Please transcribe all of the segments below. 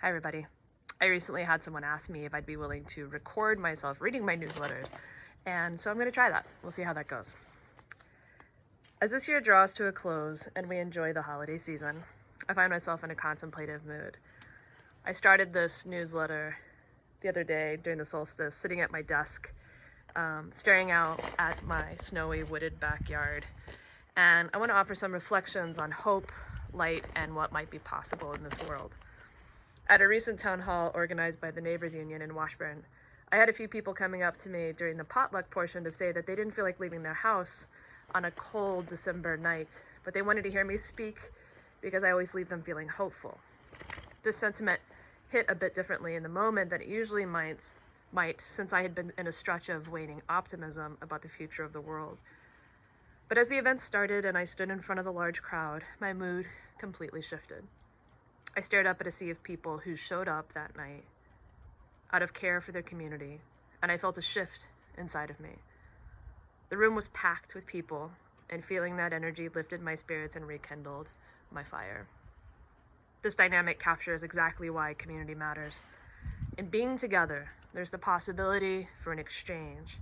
Hi, everybody. I recently had someone ask me if I'd be willing to record myself reading my newsletters, and so I'm going to try that. We'll see how that goes. As this year draws to a close and we enjoy the holiday season, I find myself in a contemplative mood. I started this newsletter the other day during the solstice, sitting at my desk, staring out at my snowy wooded backyard, and I want to offer some reflections on hope, light, and what might be possible in this world. At a recent town hall organized by the Neighbors Union in Washburn, I had a few people coming up to me during the potluck portion to say that they didn't feel like leaving their house on a cold December night, but they wanted to hear me speak because I always leave them feeling hopeful. This sentiment hit a bit differently in the moment than it usually might, since I had been in a stretch of waning optimism about the future of the world. But as the event started and I stood in front of the large crowd, my mood completely shifted. I stared up at a sea of people who showed up that night out of care for their community, and I felt a shift inside of me. The room was packed with people, and feeling that energy lifted my spirits and rekindled my fire. This dynamic captures exactly why community matters. In being together, there's the possibility for an exchange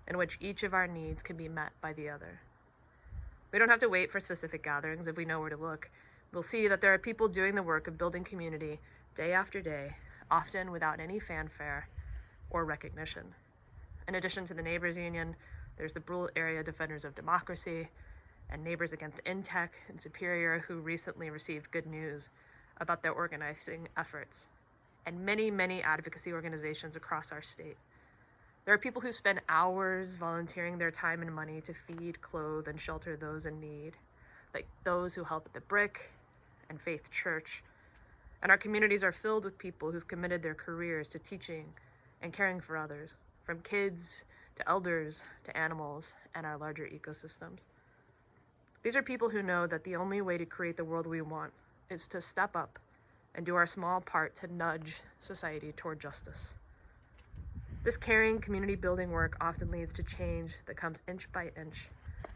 in which each of our needs can be met by the other. We don't have to wait for specific gatherings if we know where to look. We'll see that there are people doing the work of building community day after day, often without any fanfare or recognition. In addition to the Neighbors Union, there's the Rural Area Defenders of Democracy and Neighbors Against Intech in Superior, who recently received good news about their organizing efforts, and many, many advocacy organizations across our state. There are people who spend hours volunteering their time and money to feed, clothe, and shelter those in need, like those who help at the Brick and Faith Church. And our communities are filled with people who've committed their careers to teaching and caring for others, from kids to elders to animals and our larger ecosystems. These are people who know that the only way to create the world we want is to step up and do our small part to nudge society toward justice. This caring, community building work often leads to change that comes inch by inch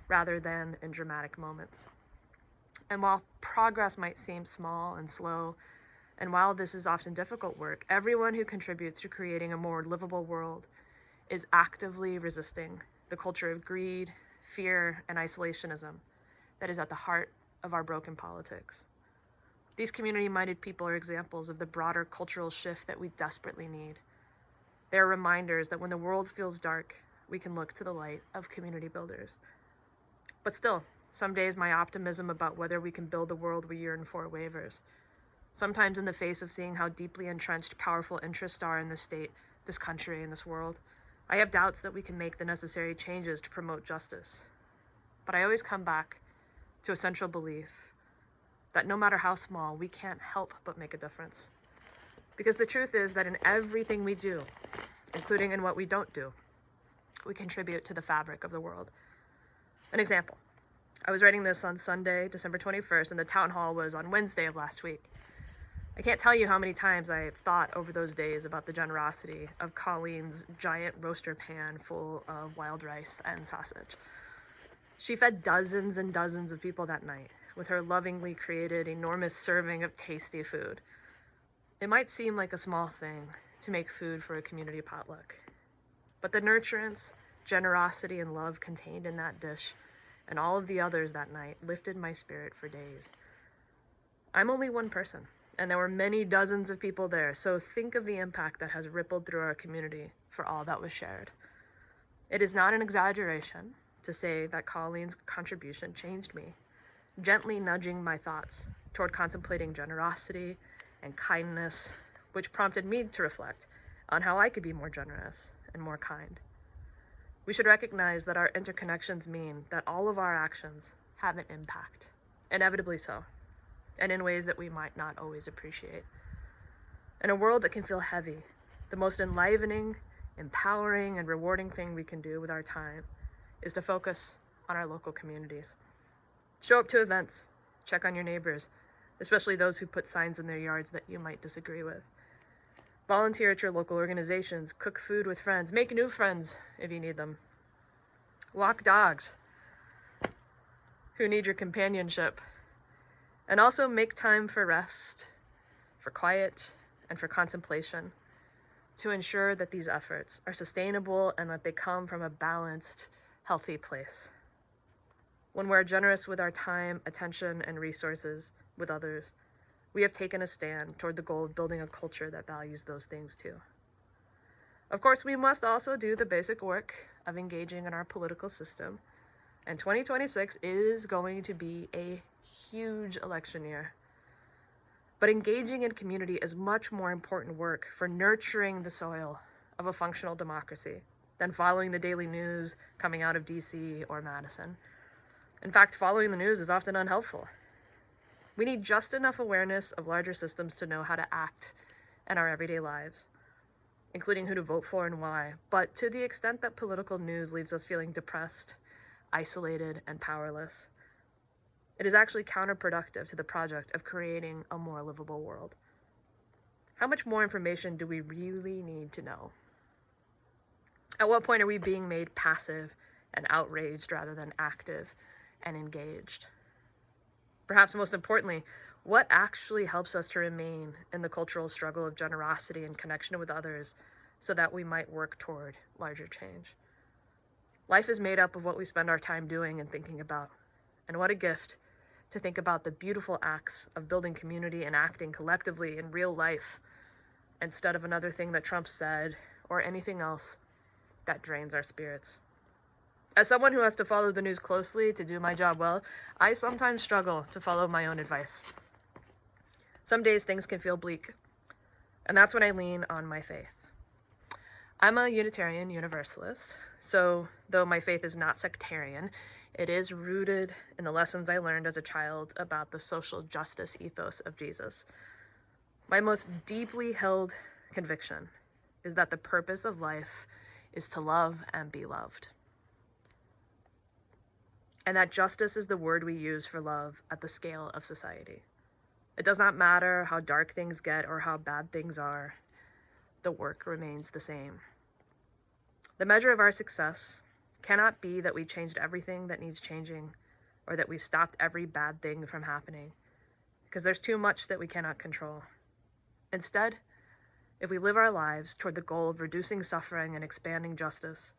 rather than in dramatic moments. And while progress might seem small and slow, and while this is often difficult work, everyone who contributes to creating a more livable world is actively resisting the culture of greed, fear, and isolationism that is at the heart of our broken politics. These community-minded people are examples of the broader cultural shift that we desperately need. They are reminders that when the world feels dark, we can look to the light of community builders. But still, some days my optimism about whether we can build the world we yearn for wavers. Sometimes in the face of seeing how deeply entrenched powerful interests are in this state, this country, and this world, I have doubts that we can make the necessary changes to promote justice. But I always come back to a central belief that no matter how small, we can't help but make a difference. Because the truth is that in everything we do, including in what we don't do, we contribute to the fabric of the world. An example. I was writing this on Sunday, December 21st, and the town hall was on Wednesday of last week. I can't tell you how many times I've thought over those days about the generosity of Colleen's giant roaster pan full of wild rice and sausage. She fed dozens and dozens of people that night with her lovingly created enormous serving of tasty food. It might seem like a small thing to make food for a community potluck, but the nurturance, generosity, and love contained in that dish and all of the others that night lifted my spirit for days. I'm only one person, and there were many dozens of people there, so think of the impact that has rippled through our community for all that was shared. It is not an exaggeration to say that Colleen's contribution changed me, gently nudging my thoughts toward contemplating generosity and kindness, which prompted me to reflect on how I could be more generous and more kind. We should recognize that our interconnections mean that all of our actions have an impact, inevitably so, and in ways that we might not always appreciate. In a world that can feel heavy, the most enlivening, empowering, and rewarding thing we can do with our time is to focus on our local communities. Show up to events, check on your neighbors, especially those who put signs in their yards that you might disagree with. Volunteer at your local organizations, cook food with friends, make new friends if you need them. Walk dogs who need your companionship. And also make time for rest, for quiet, and for contemplation to ensure that these efforts are sustainable and that they come from a balanced, healthy place. When we're generous with our time, attention, and resources with others, we have taken a stand toward the goal of building a culture that values those things too. Of course, we must also do the basic work of engaging in our political system, and 2026 is going to be a huge election year. But engaging in community is much more important work for nurturing the soil of a functional democracy than following the daily news coming out of DC or Madison. In fact, following the news is often unhelpful. We need just enough awareness of larger systems to know how to act in our everyday lives, including who to vote for and why. But to the extent that political news leaves us feeling depressed, isolated, and powerless, it is actually counterproductive to the project of creating a more livable world. How much more information do we really need to know? At what point are we being made passive and outraged rather than active and engaged? Perhaps most importantly, what actually helps us to remain in the cultural struggle of generosity and connection with others so that we might work toward larger change? Life is made up of what we spend our time doing and thinking about. And what a gift to think about the beautiful acts of building community and acting collectively in real life instead of another thing that Trump said or anything else that drains our spirits. As someone who has to follow the news closely to do my job well, I sometimes struggle to follow my own advice. Some days things can feel bleak, and that's when I lean on my faith. I'm a Unitarian Universalist, so though my faith is not sectarian, it is rooted in the lessons I learned as a child about the social justice ethos of Jesus. My most deeply held conviction is that the purpose of life is to love and be loved, and that justice is the word we use for love at the scale of society. It does not matter how dark things get or how bad things are, the work remains the same. The measure of our success cannot be that we changed everything that needs changing or that we stopped every bad thing from happening, because there's too much that we cannot control. Instead, if we live our lives toward the goal of reducing suffering and expanding justice,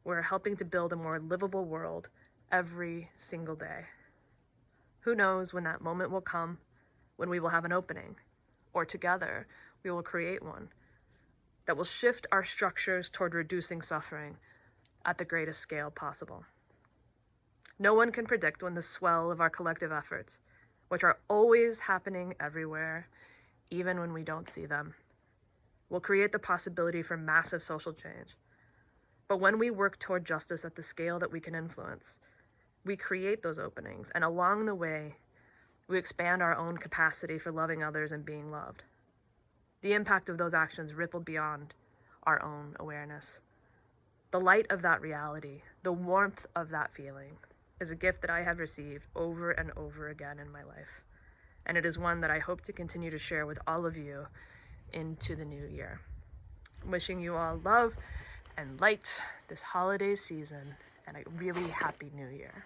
we're helping to build a more livable world every single day. Who knows when that moment will come, when we will have an opening, or together we will create one that will shift our structures toward reducing suffering at the greatest scale possible. No one can predict when the swell of our collective efforts, which are always happening everywhere, even when we don't see them, will create the possibility for massive social change. But when we work toward justice at the scale that we can influence, we create those openings, and along the way, we expand our own capacity for loving others and being loved. The impact of those actions ripple beyond our own awareness. The light of that reality, the warmth of that feeling, is a gift that I have received over and over again in my life, and it is one that I hope to continue to share with all of you into the new year. I'm wishing you all love and light this holiday season, and a really happy new year.